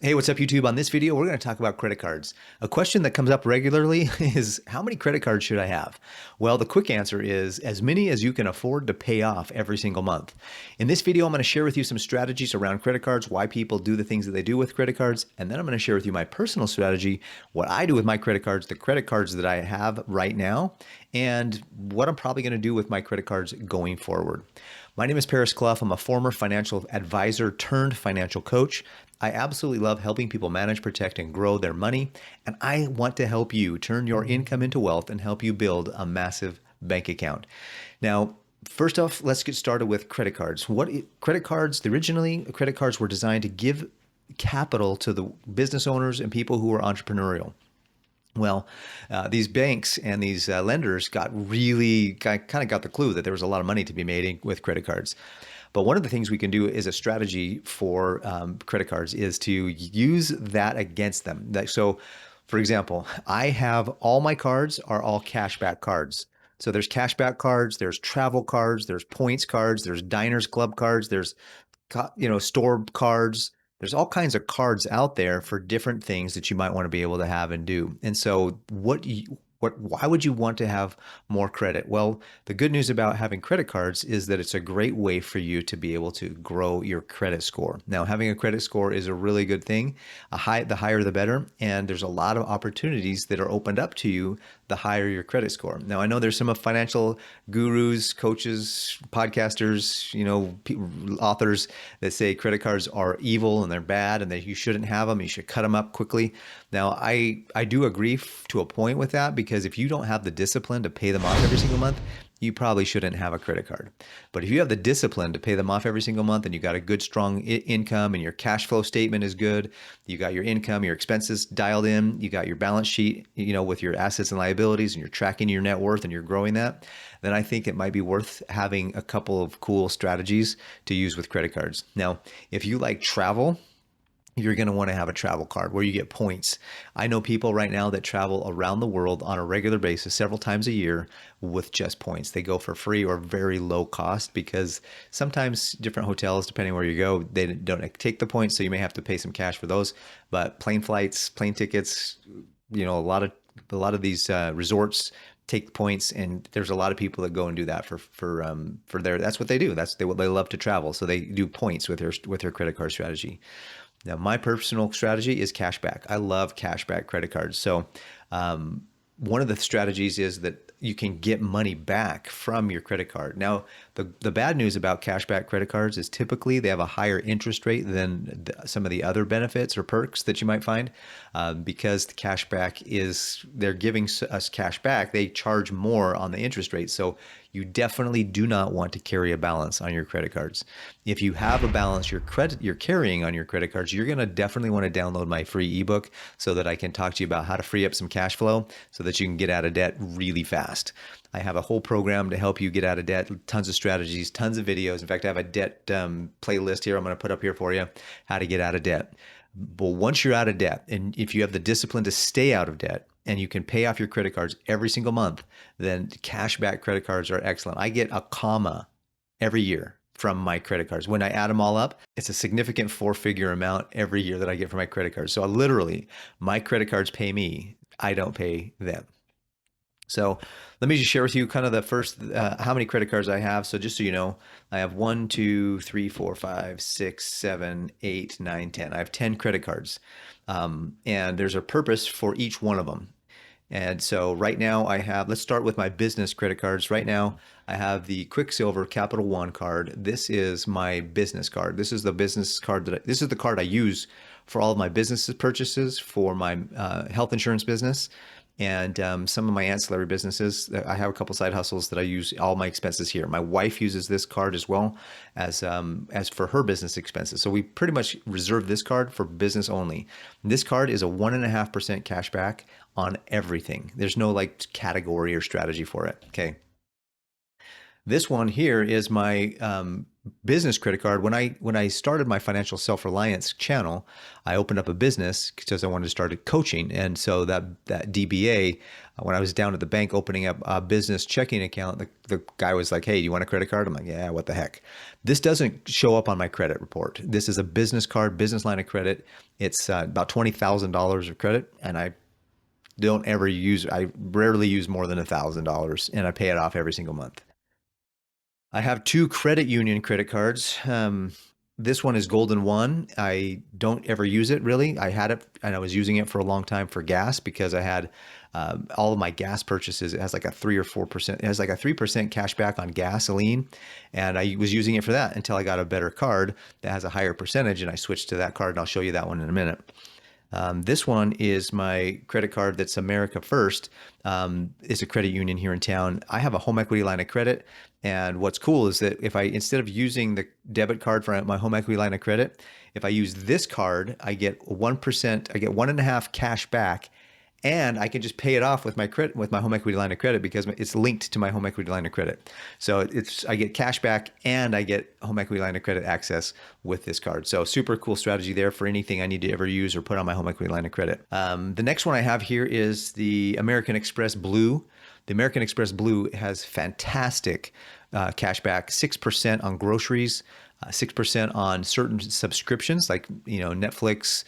Hey, what's up, YouTube? On this video, we're going to talk about credit cards. A question that comes up regularly is how many credit cards should I have? Well, the quick answer is as many as you can afford to pay off every single month. In this video, I'm going to share with you some strategies around credit cards, why people do the things that they do with credit cards, and then I'm going to share with you my personal strategy, what I do with my credit cards, the credit cards that I have right now, and what I'm probably going to do with my credit cards going forward. My name is Cluff. I'm a former financial advisor turned financial coach. I absolutely love helping people manage, protect, and grow their money. And I want to help you turn your income into wealth and help you build a massive bank account. Now, first off, let's get started with credit cards. Credit cards, originally, credit cards were designed to give capital to the business owners and people who are entrepreneurial. Well, these banks and these lenders got the clue that there was a lot of money to be made with credit cards. But one of the things we can do is a strategy for credit cards is to use that against them. So, for example, I have all my cards are all cashback cards. So there's cashback cards, there's travel cards, there's points cards, there's diners club cards, there's store cards. There's all kinds of cards out there for different things that you might want to be able to have and do. And so why would you want to have more credit? Well, the good news about having credit cards is that it's a great way for you to be able to grow your credit score. Now, having a credit score is a really good thing. The higher the better, and there's a lot of opportunities that are opened up to you the higher your credit score. Now, I know there's some financial gurus, coaches, podcasters, authors that say credit cards are evil and they're bad and that you shouldn't have them. You should cut them up quickly. Now, I do agree to a point with that, because if you don't have the discipline to pay them off every single month, you probably shouldn't have a credit card. But if you have the discipline to pay them off every single month and you got a good, strong income and your cash flow statement is good, you got your income, your expenses dialed in, you got your balance sheet, with your assets and liabilities, and you're tracking your net worth and you're growing that, then I think it might be worth having a couple of cool strategies to use with credit cards. Now, if you like travel, you're going to want to have a travel card where you get points. I know people right now that travel around the world on a regular basis, several times a year, with just points. They go for free or very low cost, because sometimes different hotels, depending where you go, they don't take the points, so you may have to pay some cash for those. But plane flights, plane tickets, a lot of these resorts take points, and there's a lot of people that go and do that for their, that's what they do. They love to travel, so they do points with their credit card strategy. Now, my personal strategy is cashback. I love cashback credit cards. So one of the strategies is that you can get money back from your credit card. Now, the bad news about cashback credit cards is typically they have a higher interest rate than some of the other benefits or perks that you might find, because the cashback they're giving us cash back. They charge more on the interest rate. So you definitely do not want to carry a balance on your credit cards. If you have a balance you're carrying on your credit cards, you're going to definitely want to download my free ebook so that I can talk to you about how to free up some cash flow so that you can get out of debt really fast. I have a whole program to help you get out of debt, tons of strategies, tons of videos. In fact, I have a debt playlist here I'm going to put up here for you, how to get out of debt. But once you're out of debt, and if you have the discipline to stay out of debt, and you can pay off your credit cards every single month, then cashback credit cards are excellent. I get a comma every year from my credit cards. When I add them all up, it's a significant four-figure amount every year that I get from my credit cards. So literally, my credit cards pay me. I don't pay them. So let me just share with you kind of the first, how many credit cards I have. So just so you know, I have 1, 2, 3, 4, 5, 6, 7, 8, 9, 10. I have 10 credit cards. And there's a purpose for each one of them. And so right now let's start with my business credit cards. Right now I have the Quicksilver Capital One card. This is my business card. This is the business card this is the card I use for all of my business purchases, for my health insurance business, and some of my ancillary businesses. I have a couple side hustles that I use all my expenses here. My wife uses this card as well as for her business expenses. So we pretty much reserve this card for business only. This card is a 1.5% cash back on everything. There's no like category or strategy for it. Okay. This one here is my business credit card. When I started my financial self-reliance channel, I opened up a business because I wanted to start coaching. And so that DBA, when I was down at the bank opening up a business checking account, the guy was like, "Hey, do you want a credit card?" I'm like, "Yeah, what the heck?" This doesn't show up on my credit report. This is a business card, business line of credit. It's about $20,000 of credit, and I rarely use more than $1,000, and I pay it off every single month. I have two credit union credit cards. This one is Golden One. I don't ever use it really. I had it and I was using it for a long time for gas because I had all of my gas purchases. It has like a 3 or 4%. It has like a 3% cash back on gasoline, and I was using it for that until I got a better card that has a higher percentage, and I switched to that card. And I'll show you that one in a minute. This one is my credit card that's America First. It's a credit union here in town. I have a home equity line of credit. And what's cool is that instead of using the debit card for my home equity line of credit, if I use this card, I get 1%, I get 1.5 cash back, and I can just pay it off with my credit, with my home equity line of credit, because it's linked to my home equity line of credit. So I get cash back and I get home equity line of credit access with this card. So super cool strategy there for anything I need to ever use or put on my home equity line of credit. The next one I have here is the American Express Blue. The American Express Blue has fantastic cash back, 6% on groceries, 6% on certain subscriptions like, Netflix,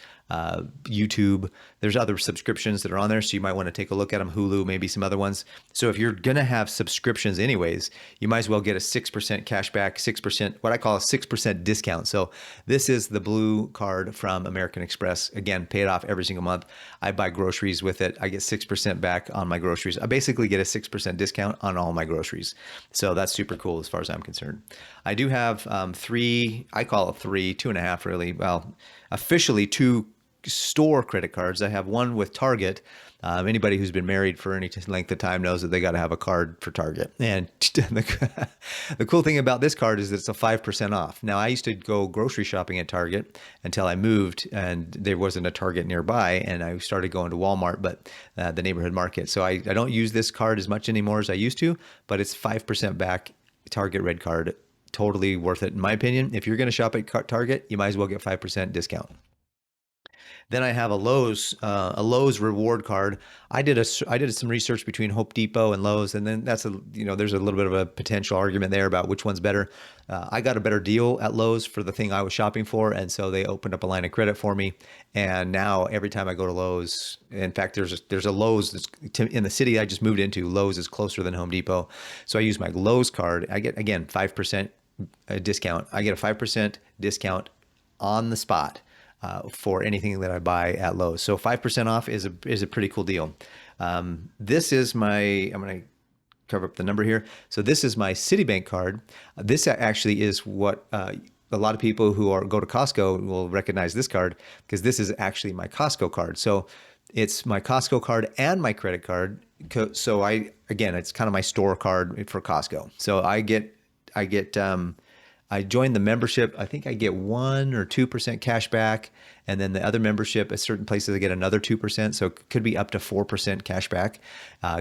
YouTube. There's other subscriptions that are on there, so you might want to take a look at them. Hulu, maybe some other ones. So if you're gonna have subscriptions anyways, you might as well get a 6% cash back, 6%, what I call a 6% discount. So this is the blue card from American Express. Again, pay it off every single month. I buy groceries with it. I get 6% back on my groceries. I basically get a 6% discount on all my groceries. So that's super cool as far as I'm concerned. I do have I call it three, 2.5 really. Well, officially two store credit cards. I have one with Target. Anybody who's been married for any length of time knows that they got to have a card for Target. And the cool thing about this card is that it's a 5% off. Now, I used to go grocery shopping at Target until I moved and there wasn't a Target nearby, and I started going to Walmart, but the neighborhood market. So I don't use this card as much anymore as I used to, but it's 5% back, Target Red Card. Totally worth it in my opinion. If you're going to shop at Target, you might as well get 5% discount. Then I have a Lowe's reward card. I did some research between Home Depot and Lowe's, and then there's a little bit of a potential argument there about which one's better. I got a better deal at Lowe's for the thing I was shopping for, and so they opened up a line of credit for me. And now every time I go to Lowe's, in fact, there's a Lowe's in the city I just moved into. Lowe's is closer than Home Depot, so I use my Lowe's card. I get, again, 5% discount. I get a 5% discount on the spot for anything that I buy at Lowe's. So 5% off is a pretty cool deal. This is I'm going to cover up the number here. So this is my Citibank card. This actually is what a lot of people who go to Costco will recognize this card, because this is actually my Costco card. So it's my Costco card and my credit card. So it's kind of my store card for Costco. So I joined the membership. I think I get 1 or 2% cash back. And then the other membership at certain places, I get another 2%. So it could be up to 4% cash back,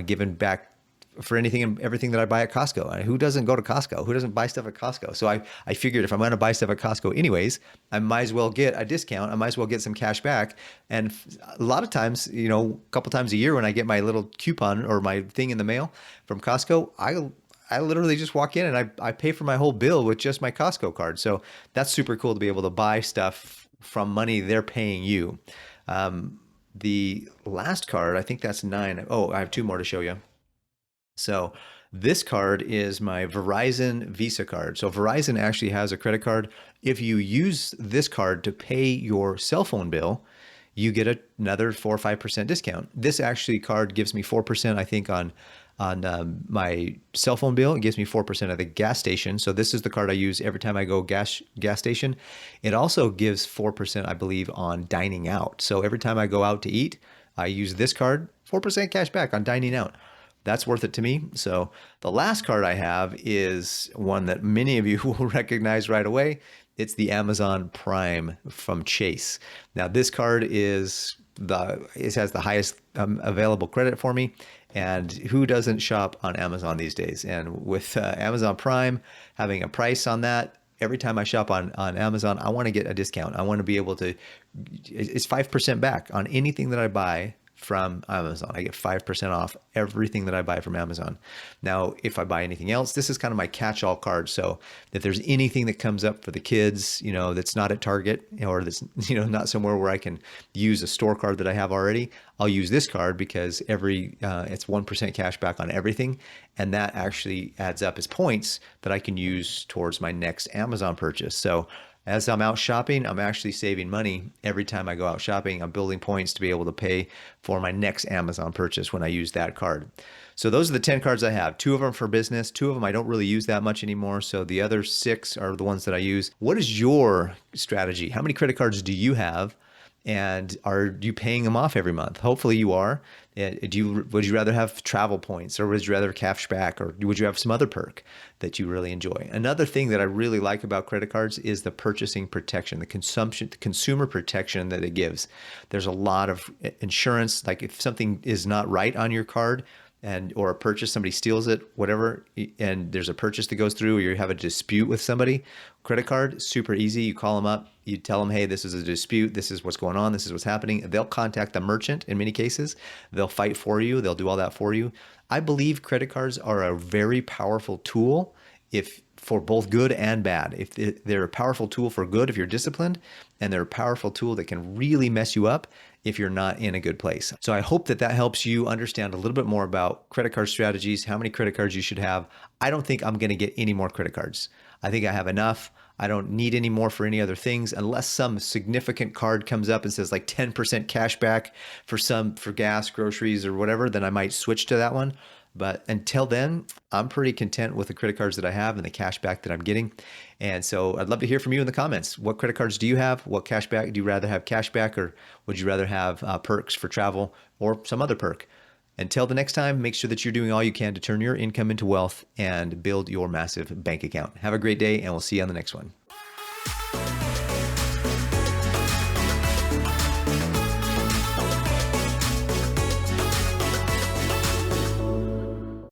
given back for anything and everything that I buy at Costco. Who doesn't go to Costco? Who doesn't buy stuff at Costco? So I figured if I'm going to buy stuff at Costco anyways, I might as well get a discount. I might as well get some cash back. And a lot of times, a couple times a year when I get my little coupon or my thing in the mail from Costco, I literally just walk in and I pay for my whole bill with just my Costco card. So that's super cool to be able to buy stuff from money they're paying you. The last card, I think that's 9. Oh, I have 2 more to show you. So this card is my Verizon Visa card. So Verizon actually has a credit card. If you use this card to pay your cell phone bill, you get another 4 or 5% discount. This actually card gives me 4%, I think, on my cell phone bill. It gives me 4% at the gas station. So this is the card I use every time I go gas station. It also gives 4%, I believe, on dining out. So every time I go out to eat, I use this card, 4% cash back on dining out. That's worth it to me. So the last card I have is one that many of you will recognize right away. It's the Amazon Prime from Chase. Now this card has the highest available credit for me. And who doesn't shop on Amazon these days? And with Amazon Prime having a price on that, every time I shop on Amazon, I want to get a discount. I want to be able to, it's 5% back on anything that I buy from Amazon. I get 5% off everything that I buy from Amazon. Now, if I buy anything else, this is kind of my catch-all card. So if there's anything that comes up for the kids, that's not at Target or that's, not somewhere where I can use a store card that I have already, I'll use this card because it's 1% cash back on everything. And that actually adds up as points that I can use towards my next Amazon purchase. So as I'm out shopping, I'm actually saving money every time I go out shopping. I'm building points to be able to pay for my next Amazon purchase when I use that card. So those are the 10 cards I have. 2 of them for business. 2 of them I don't really use that much anymore. So the other 6 are the ones that I use. What is your strategy? How many credit cards do you have? And are you paying them off every month? Hopefully you are. Would you rather have travel points, or would you rather cash back, or would you have some other perk that you really enjoy? Another thing that I really like about credit cards is the purchasing protection, the consumer protection that it gives. There's a lot of insurance. Like if something is not right on your card, or a purchase, somebody steals it, whatever, and there's a purchase that goes through, or you have a dispute with somebody, credit card, super easy. You call them up, you tell them, hey, this is a dispute, this is what's going on, this is what's happening. They'll contact the merchant in many cases. They'll fight for you. They'll do all that for you. I believe credit cards are a very powerful tool for both good and bad. If they're a powerful tool for good if you're disciplined, and they're a powerful tool that can really mess you up if you're not in a good place. So I hope that helps you understand a little bit more about credit card strategies, how many credit cards you should have. I don't think I'm going to get any more credit cards. I think I have enough. I don't need any more for any other things unless some significant card comes up and says like 10% cash back for gas, groceries, or whatever, then I might switch to that one. But until then, I'm pretty content with the credit cards that I have and the cash back that I'm getting. And so I'd love to hear from you in the comments. What credit cards do you have? What cash back? Do you rather have cash back, or would you rather have perks for travel or some other perk? Until the next time, make sure that you're doing all you can to turn your income into wealth and build your massive bank account. Have a great day, and we'll see you on the next one.